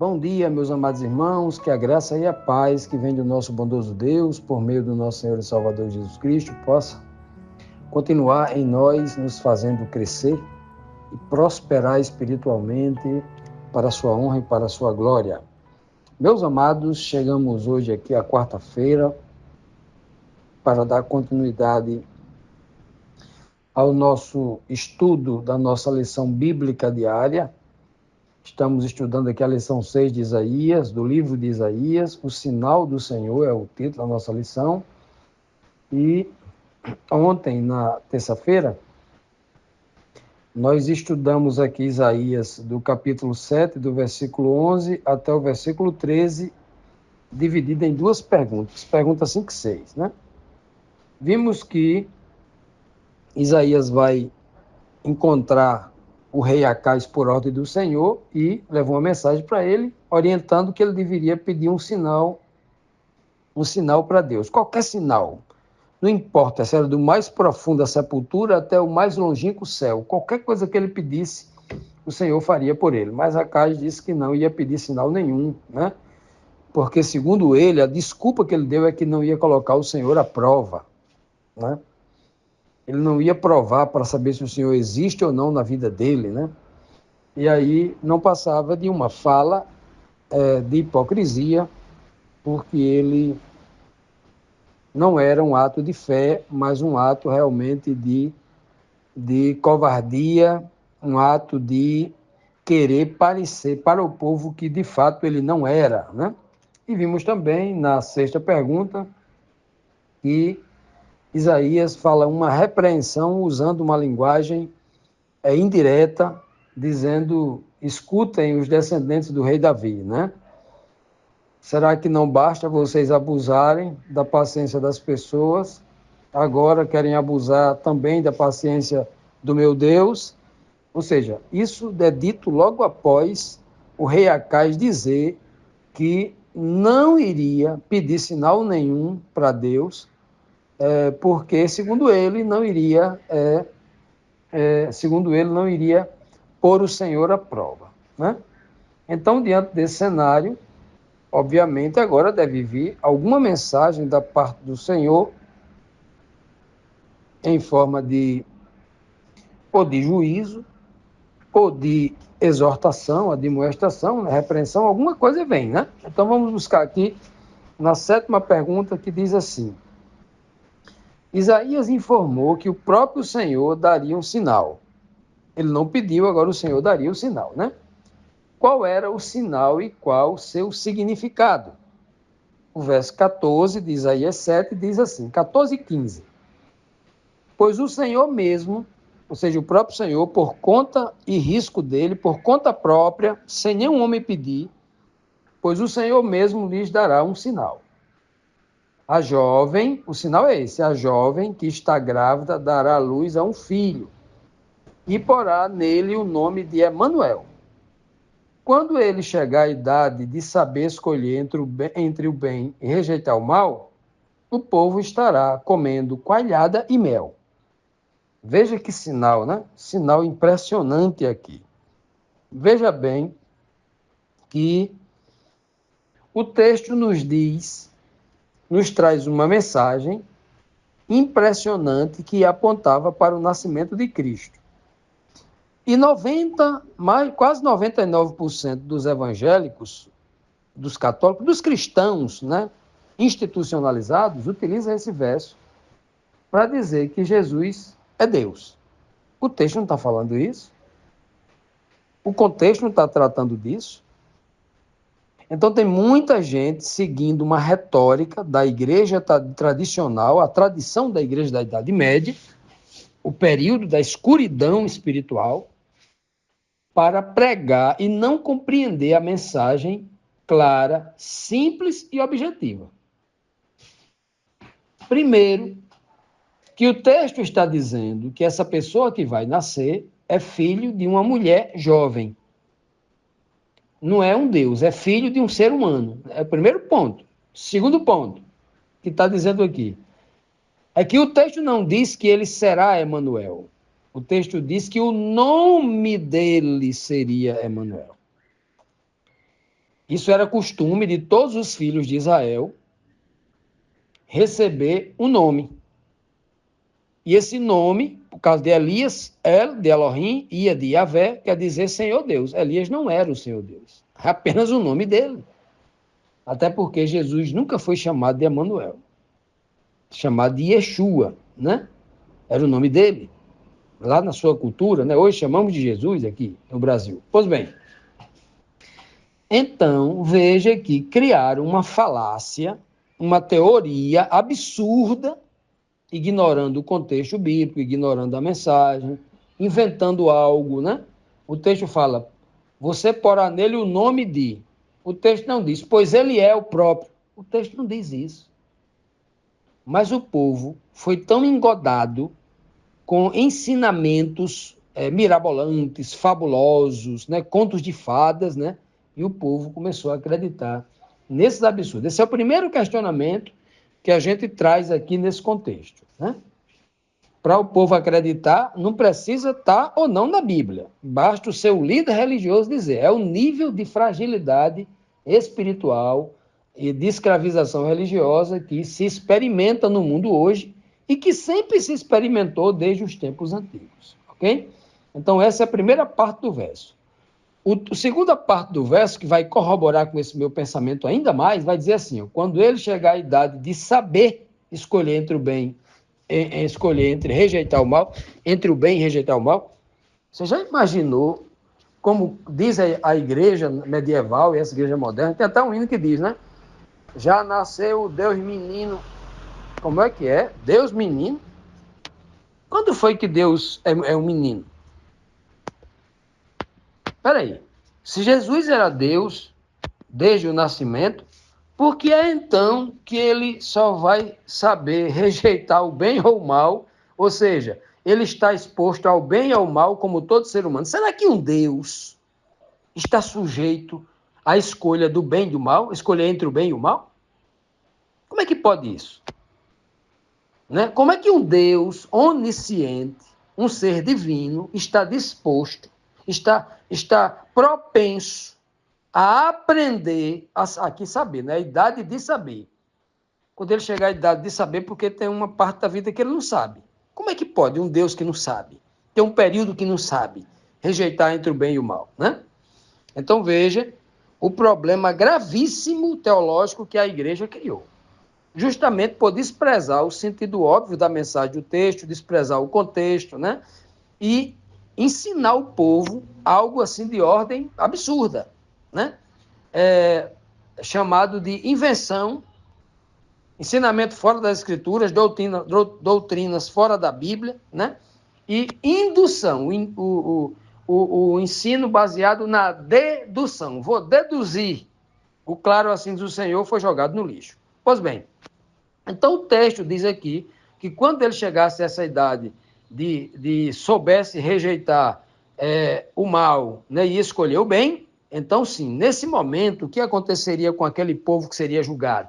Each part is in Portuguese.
Bom dia, meus amados irmãos, que a graça e a paz que vem do nosso bondoso Deus, por meio do nosso Senhor e Salvador Jesus Cristo, possa continuar em nós, nos fazendo crescer e prosperar espiritualmente para a sua honra e para a sua glória. Meus amados, chegamos hoje aqui à quarta-feira para dar continuidade ao nosso estudo da nossa lição bíblica diária. Estamos estudando aqui a lição 6 de Isaías, do livro de Isaías, O Sinal do Senhor é o título da nossa lição. E ontem, na terça-feira, nós estudamos aqui Isaías do capítulo 7, do versículo 11 até o versículo 13, dividido em duas perguntas, perguntas 5 e 6, né? Vimos que Isaías vai encontrar o rei Acais por ordem do Senhor e levou uma mensagem para ele, orientando que ele deveria pedir um sinal para Deus. Qualquer sinal, não importa se era do mais profundo da sepultura até o mais longínquo céu, qualquer coisa que ele pedisse, o Senhor faria por ele. Mas Acais disse que não ia pedir sinal nenhum, né? Porque, segundo ele, a desculpa que ele deu é que não ia colocar o Senhor à prova, né? Ele não ia provar para saber se o Senhor existe ou não na vida dele, né? E aí não passava de uma fala de hipocrisia, porque ele não era um ato de fé, mas um ato realmente de covardia, um ato de querer parecer para o povo que de fato ele não era, né? E vimos também na sexta pergunta que Isaías fala uma repreensão usando uma linguagem indireta, dizendo: escutem os descendentes do rei Davi, né? Será que não basta vocês abusarem da paciência das pessoas? Agora querem abusar também da paciência do meu Deus? Ou seja, isso é dito logo após o rei Acais dizer que não iria pedir sinal nenhum para Deus, porque, segundo ele, não iria pôr o Senhor à prova, né? Então, diante desse cenário, obviamente, agora deve vir alguma mensagem da parte do Senhor em forma de ou de juízo, ou de exortação, admoestação, repreensão, alguma coisa vem, né? Então, vamos buscar aqui na sétima pergunta, que diz assim: Isaías informou que o próprio Senhor daria um sinal. Ele não pediu, agora o Senhor daria o sinal, né? Qual era o sinal e qual o seu significado? O verso 14 de Isaías 7 diz assim, 14 e 15. Pois o Senhor mesmo, ou seja, o próprio Senhor, por conta e risco dele, por conta própria, sem nenhum homem pedir, pois o Senhor mesmo lhes dará um sinal. A jovem, o sinal é esse, a jovem que está grávida dará luz a um filho e porá nele o nome de Emanuel. Quando ele chegar à idade de saber escolher entre o bem e rejeitar o mal, o povo estará comendo coalhada e mel. Veja que sinal, né? Sinal impressionante aqui. Veja bem que o texto nos traz uma mensagem impressionante que apontava para o nascimento de Cristo. E quase 99% dos evangélicos, dos católicos, dos cristãos, né, institucionalizados, utilizam esse verso para dizer que Jesus é Deus. O texto não está falando isso. O contexto não está tratando disso. Então, tem muita gente seguindo uma retórica da igreja tradicional, a tradição da igreja da Idade Média, o período da escuridão espiritual, para pregar e não compreender a mensagem clara, simples e objetiva. Primeiro, que o texto está dizendo que essa pessoa que vai nascer é filho de uma mulher jovem. Não é um Deus, é filho de um ser humano. É o primeiro ponto. Segundo ponto, que está dizendo aqui, é que o texto não diz que ele será Emanuel. O texto diz que o nome dele seria Emanuel. Isso era costume de todos os filhos de Israel receber um nome. E esse nome, por causa de Elias, El, de Elohim, Ia, de Yahvé, quer dizer Senhor Deus. Elias não era o Senhor Deus, apenas o nome dele. Até porque Jesus nunca foi chamado de Emanuel, chamado de Yeshua, né? Era o nome dele. Lá na sua cultura, né? Hoje chamamos de Jesus aqui no Brasil. Pois bem, então veja que criaram uma falácia, uma teoria absurda, ignorando o contexto bíblico, ignorando a mensagem, inventando algo, né? O texto fala, você porá nele o nome de... O texto não diz, pois ele é o próprio. O texto não diz isso. Mas o povo foi tão engodado com ensinamentos mirabolantes, fabulosos, né? Contos de fadas, né? E o povo começou a acreditar nesses absurdos. Esse é o primeiro questionamento que a gente traz aqui nesse contexto, né? Para o povo acreditar, não precisa estar ou não na Bíblia. Basta o seu líder religioso dizer. É o nível de fragilidade espiritual e de escravização religiosa que se experimenta no mundo hoje e que sempre se experimentou desde os tempos antigos. Ok? Então, essa é a primeira parte do verso. A segunda parte do verso, que vai corroborar com esse meu pensamento ainda mais, vai dizer assim, ó, quando ele chegar à idade de saber escolher entre o bem, escolher entre rejeitar o mal, entre o bem e rejeitar o mal, você já imaginou, como diz a igreja medieval e essa igreja moderna, tem até um hino que diz, né? Já nasceu o Deus menino. Como é que é? Deus menino? Quando foi que Deus é um menino? Espera aí. Se Jesus era Deus desde o nascimento, por que é então que ele só vai saber rejeitar o bem ou o mal? Ou seja, ele está exposto ao bem e ao mal como todo ser humano. Será que um Deus está sujeito à escolha do bem e do mal? Escolher entre o bem e o mal? Como é que pode isso? Né? Como é que um Deus onisciente, um ser divino, está disposto, está propenso a aprender, aqui saber, né? A idade de saber. Quando ele chegar à idade de saber, porque tem uma parte da vida que ele não sabe. Como é que pode um Deus que não sabe, ter um período que não sabe, rejeitar entre o bem e o mal, né? Então veja o problema gravíssimo teológico que a igreja criou. Justamente por desprezar o sentido óbvio da mensagem do texto, desprezar o contexto, né? E ensinar o povo algo assim de ordem absurda, né? Chamado de invenção, ensinamento fora das escrituras, doutrinas fora da Bíblia, né? E indução, o ensino baseado na dedução. Vou deduzir. O claro assim diz o Senhor foi jogado no lixo. Pois bem, então o texto diz aqui que quando ele chegasse a essa idade de soubesse rejeitar o mal, né, e escolher o bem, então sim, nesse momento, o que aconteceria com aquele povo que seria julgado?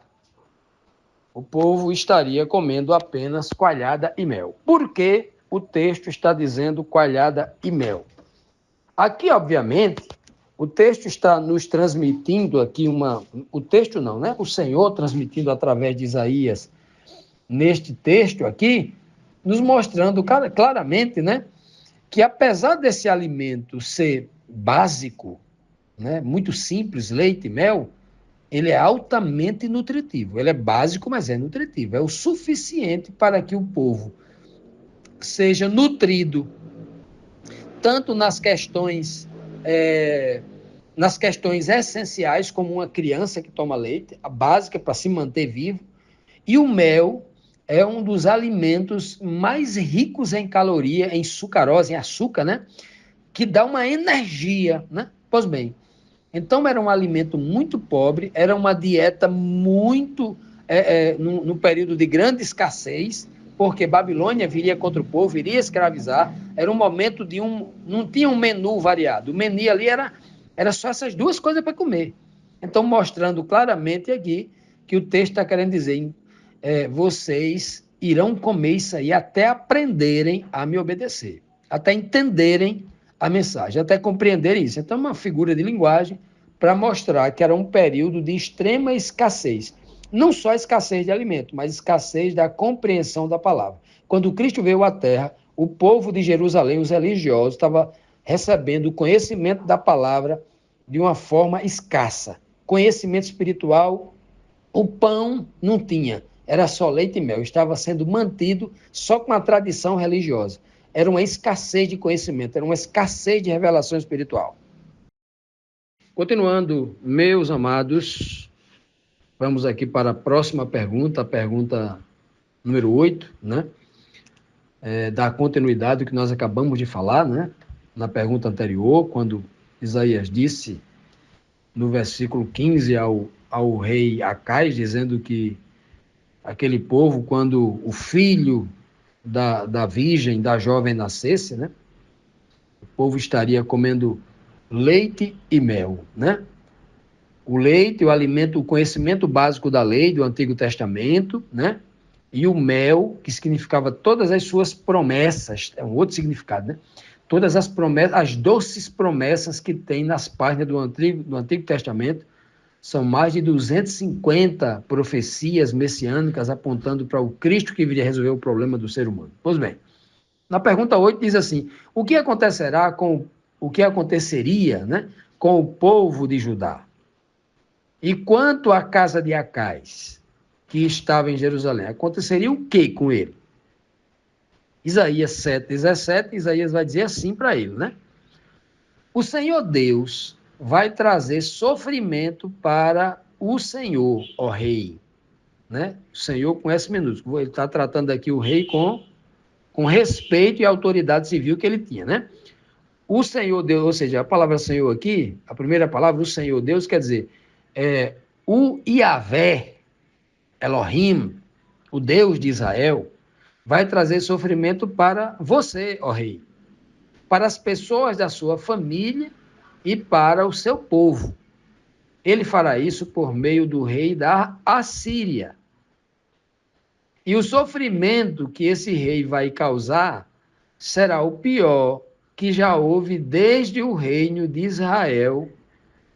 O povo estaria comendo apenas coalhada e mel. Por que o texto está dizendo coalhada e mel? Aqui, obviamente, o texto está nos transmitindo aqui o texto não, né? O Senhor transmitindo através de Isaías, neste texto aqui, nos mostrando claramente, né? Que apesar desse alimento ser básico, né? Muito simples, leite e mel, ele é altamente nutritivo. Ele é básico, mas é nutritivo. É o suficiente para que o povo seja nutrido, tanto nas questões essenciais, como uma criança que toma leite, a básica para se manter vivo, e o mel é um dos alimentos mais ricos em caloria, em sucarose, em açúcar, né? Que dá uma energia, né? Pois bem, então era um alimento muito pobre, era uma dieta muito, no período de grande escassez, porque Babilônia viria contra o povo, iria escravizar, era um momento não tinha um menu variado, o menu ali era só essas duas coisas para comer. Então, mostrando claramente aqui que o texto está querendo dizer, vocês irão comer isso aí até aprenderem a me obedecer, até entenderem a mensagem, até compreenderem isso. Então, é uma figura de linguagem para mostrar que era um período de extrema escassez. Não só escassez de alimento, mas escassez da compreensão da palavra. Quando Cristo veio à Terra, o povo de Jerusalém, os religiosos, estava recebendo o conhecimento da palavra de uma forma escassa. Conhecimento espiritual, o pão não tinha, era só leite e mel, estava sendo mantido só com a tradição religiosa. Era uma escassez de conhecimento, era uma escassez de revelação espiritual. Continuando, meus amados, vamos aqui para a próxima pergunta, a pergunta número 8, né? Da continuidade do que nós acabamos de falar, né? Na pergunta anterior, quando Isaías disse, no versículo 15, ao rei Acais, dizendo que aquele povo, quando o filho da virgem, da jovem nascesse, né? O povo estaria comendo leite e mel, né? O leite, o alimento, o conhecimento básico da lei do Antigo Testamento, né? E o mel, que significava todas as suas promessas, é um outro significado, né? Todas as promessas, as doces promessas que tem nas páginas do Antigo Testamento, são mais de 250 profecias messiânicas apontando para o Cristo que viria resolver o problema do ser humano. Pois bem, na pergunta 8 diz assim, o que aconteceria, né, com o povo de Judá? E quanto à casa de Acais, que estava em Jerusalém, aconteceria o que com ele? Isaías 7:17, Isaías vai dizer assim para ele, né? O Senhor Deus vai trazer sofrimento para o Senhor, ó rei, né? O Senhor com S minúsculo, ele está tratando aqui o rei com respeito e autoridade civil que ele tinha, né? O Senhor Deus, ou seja, a palavra Senhor aqui, a primeira palavra, o Senhor Deus, quer dizer, o Iavé, Elohim, o Deus de Israel, vai trazer sofrimento para você, ó rei, para as pessoas da sua família e para o seu povo. Ele fará isso por meio do rei da Assíria. E o sofrimento que esse rei vai causar será o pior que já houve desde o reino de Israel,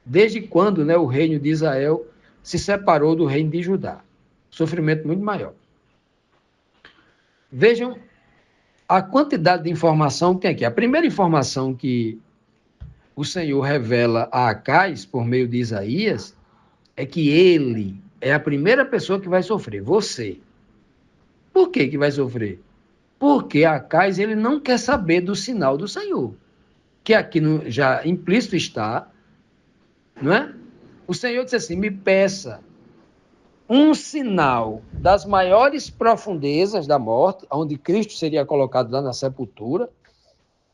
desde quando, né, o reino de Israel se separou do reino de Judá. Sofrimento muito maior. Vejam a quantidade de informação que tem aqui. A primeira informação que o Senhor revela a Acais, por meio de Isaías, é que ele é a primeira pessoa que vai sofrer, você. Por que vai sofrer? Porque Acais ele não quer saber do sinal do Senhor, que aqui já implícito está, não é? O Senhor disse assim, me peça um sinal das maiores profundezas da morte, onde Cristo seria colocado lá na sepultura,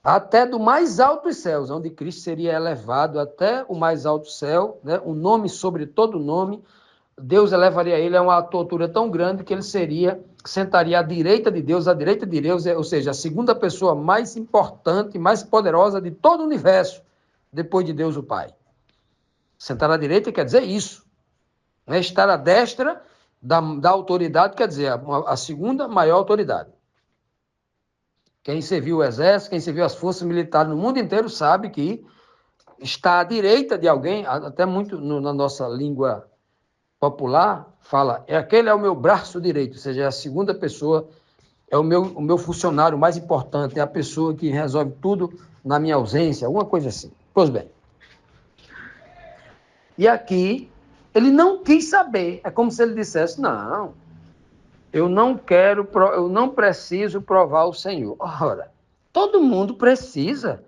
até do mais altos céus, onde Cristo seria elevado até o mais alto céu, né? Um nome sobre todo nome, Deus elevaria ele a uma altura tão grande que ele sentaria à direita de Deus, ou seja, a segunda pessoa mais importante, mais poderosa de todo o universo, depois de Deus o Pai. Sentar à direita quer dizer isso. Né? Estar à destra da autoridade quer dizer a segunda maior autoridade. Quem serviu o exército, quem serviu as forças militares no mundo inteiro sabe que está à direita de alguém, até muito na nossa língua popular, fala, aquele é o meu braço direito, ou seja, é a segunda pessoa, é o meu funcionário mais importante, é a pessoa que resolve tudo na minha ausência, alguma coisa assim. Pois bem. E aqui, ele não quis saber, é como se ele dissesse, não, eu não preciso provar o Senhor. Ora, todo mundo precisa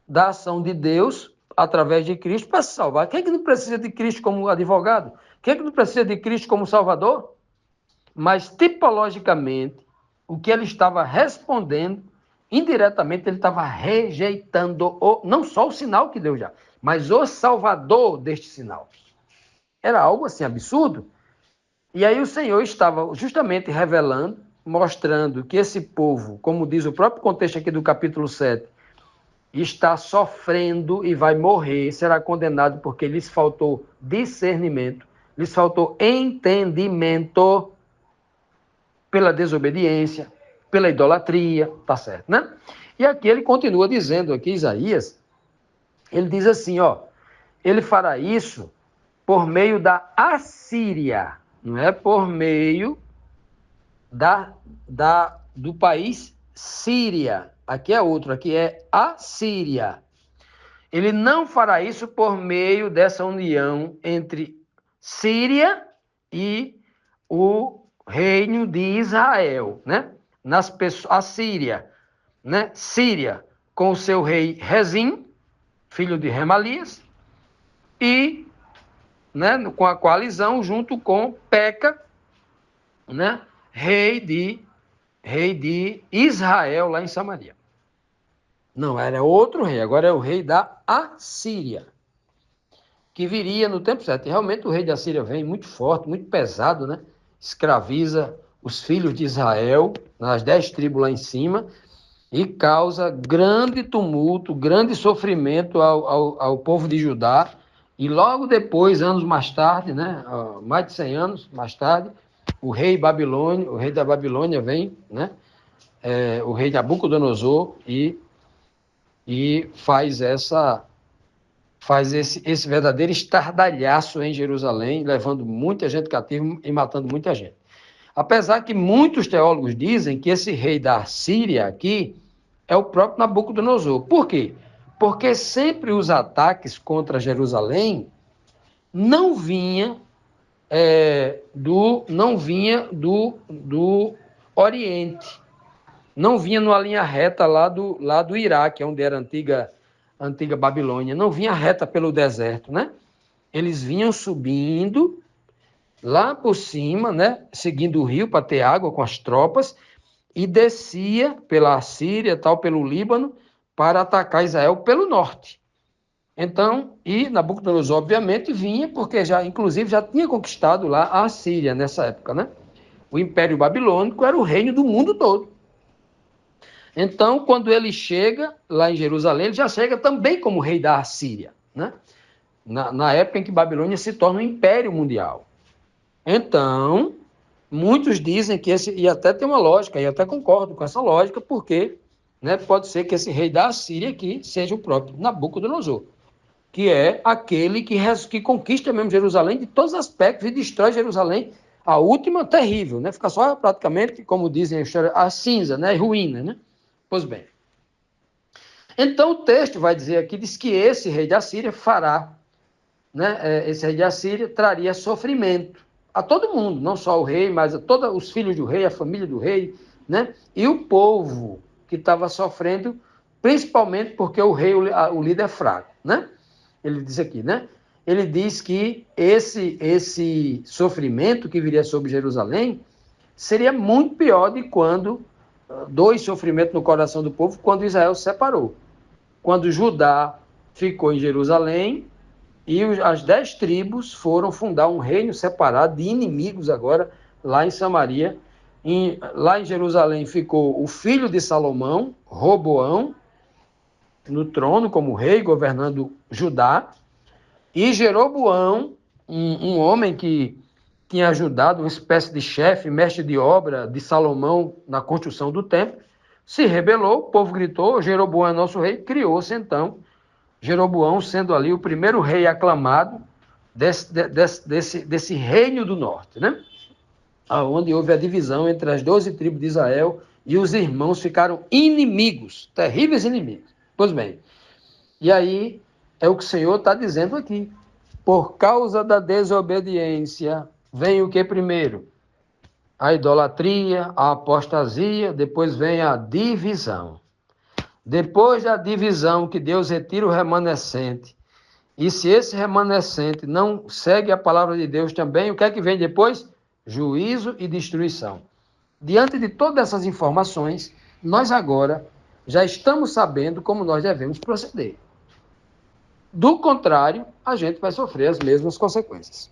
da ação de Deus através de Cristo para se salvar. Quem é que não precisa de Cristo como advogado? Quem é que não precisa de Cristo como Salvador? Mas, tipologicamente, o que ele estava respondendo, indiretamente, ele estava rejeitando não só o sinal que deu já, mas o Salvador deste sinal. Era algo assim absurdo. E aí o Senhor estava justamente revelando, mostrando que esse povo, como diz o próprio contexto aqui do capítulo 7, está sofrendo e vai morrer, será condenado porque lhes faltou discernimento, lhes faltou entendimento pela desobediência, pela idolatria, tá certo, né? E aqui ele continua dizendo, aqui Isaías, ele diz assim, ó, ele fará isso por meio da Assíria, não é por meio do país Síria. Aqui é outro, aqui é Assíria. Ele não fará isso por meio dessa união entre Síria e o reino de Israel, né? A Síria, né? Síria com o seu rei Rezim, filho de Remalias, e, né, com a coalizão junto com Peca, né, rei de Israel lá em Samaria. Não, era outro rei, agora é o rei da Assíria, que viria no tempo certo. E realmente o rei da Assíria vem muito forte, muito pesado, né? Escraviza os filhos de Israel, nas 10 tribos lá em cima, e causa grande tumulto, grande sofrimento ao povo de Judá. E logo depois, anos mais tarde, né? Mais de 100 anos mais tarde, o rei da Babilônia vem, né? O rei Nabucodonosor e faz esse verdadeiro estardalhaço em Jerusalém, levando muita gente cativa e matando muita gente. Apesar que muitos teólogos dizem que esse rei da Síria aqui é o próprio Nabucodonosor. Por quê? Porque sempre os ataques contra Jerusalém não vinha do Oriente, não vinha numa linha reta lá do Iraque, onde era a antiga Babilônia, não vinha reta pelo deserto, né? Eles vinham subindo lá por cima, né? Seguindo o rio para ter água com as tropas, e descia pela Síria, tal, pelo Líbano, para atacar Israel pelo norte. Então, e Nabucodonosor, obviamente, vinha, porque inclusive, já tinha conquistado lá a Síria nessa época, né? O Império Babilônico era o reino do mundo todo. Então, quando ele chega lá em Jerusalém, ele já chega também como rei da Assíria, né? Na época em que Babilônia se torna um império mundial. Então, muitos dizem que e até tem uma lógica, e até concordo com essa lógica, porque, né, pode ser que esse rei da Assíria aqui seja o próprio Nabucodonosor, que é aquele que conquista mesmo Jerusalém de todos os aspectos e destrói Jerusalém, a última terrível, né? Fica só praticamente, como dizem a história, a cinza, né? Ruína, né? Pois bem. Então o texto vai dizer aqui, diz que esse rei da Síria fará, né? Esse rei da Síria traria sofrimento a todo mundo, não só o rei, mas a todos os filhos do rei, a família do rei, né? E o povo que estava sofrendo, principalmente porque o rei, o líder é fraco, né? Ele diz aqui, né? Ele diz que esse sofrimento que viria sobre Jerusalém seria muito pior de quando dois sofrimentos no coração do povo quando Israel se separou. Quando Judá ficou em Jerusalém e as 10 tribos foram fundar um reino separado de inimigos agora lá em Samaria. Lá em Jerusalém ficou o filho de Salomão, Roboão, no trono como rei, governando Judá, e Jeroboão, um homem que tinha ajudado, uma espécie de chefe, mestre de obra de Salomão na construção do templo, se rebelou, o povo gritou, Jeroboão é nosso rei, criou-se então Jeroboão sendo ali o primeiro rei aclamado desse reino do norte, né? Onde houve a divisão entre as 12 tribos de Israel e os irmãos ficaram inimigos, terríveis inimigos. Pois bem, e aí é o que o Senhor está dizendo aqui. Por causa da desobediência, vem o que primeiro? A idolatria, a apostasia, depois vem a divisão. Depois da divisão, que Deus retira o remanescente, e se esse remanescente não segue a palavra de Deus também, o que é que vem depois? Juízo e destruição. Diante de todas essas informações, nós agora já estamos sabendo como nós devemos proceder. Do contrário, a gente vai sofrer as mesmas consequências.